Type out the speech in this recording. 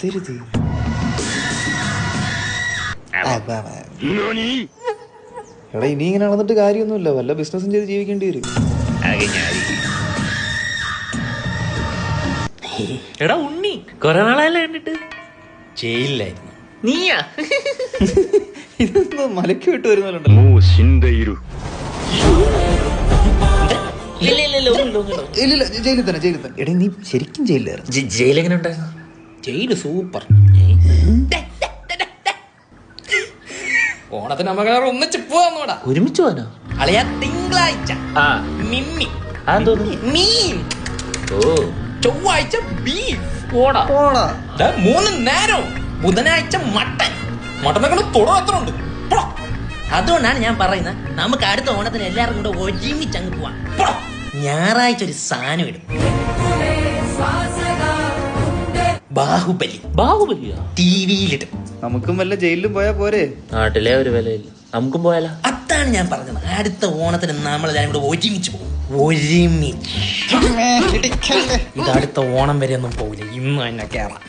കരുതരുത്. എടാ ഇനി ഇങ്ങനെ നടന്നിട്ട് കാര്യമൊന്നുമില്ല, വല്ല ബിസിനസ്സും ചെയ്ത് ജീവിക്കേണ്ടി വരും. എടാ ഉണ്ണി കൊറേ നാളായല്ലേ കണ്ടിട്ട്? ജയിലിലായിരുന്നു. നീയാ? ഇതെന്തോ മലക്ക് വിട്ട് വരുന്നല്ലോ. ഇല്ല ജയിലിൽ തന്നെ, ജയിലിൽ തന്നെ. എടാ നീ ശരിക്കും ജയിലിലായിരുന്നു. ജയിൽ എങ്ങനെ ഉണ്ടായിരുന്നു? ജയില് സൂപ്പർ. ഓണത്തിന് നമുക്ക് ഒന്നിച്ച് പോവാന്നോടാ. ഒരുമിച്ച് പോവാനോ? അളയാ തിങ്കളാഴ്ച മിമ്മി, മീൻ, ചൊവ്വാഴ്ച ബീഫ്, 3 നേരം, ബുധനാഴ്ച മട്ടൻ. മട്ടനൊക്കെ തുടർന്നുണ്ട്. അതുകൊണ്ടാണ് ഞാൻ പറയുന്നത് നമുക്ക് അടുത്ത ഓണത്തിന് എല്ലാവരും കൂടെ ഒരുമിച്ച് അങ്ങ് പോവാം. ഞായറാഴ്ച ഒരു സാധനം ഇടും. ബാഹുബലിയോ ടിവിയിലിടും. നമുക്കും വല്ല ജയിലിലും പോയാ പോരെ? നാട്ടിലെ ഒരു വിലയില്ല, നമുക്കും പോയാലോ? അതാണ് ഞാൻ പറഞ്ഞത്, അടുത്ത ഓണത്തിന് നമ്മളെല്ലാരും കൂടെ ഒരുമിച്ച് പോകും. ഒരുമിച്ച്. ഇത് അടുത്ത ഓണം വരെ ഒന്നും പോകില്ല, ഇന്ന് തന്നെ കേറാം.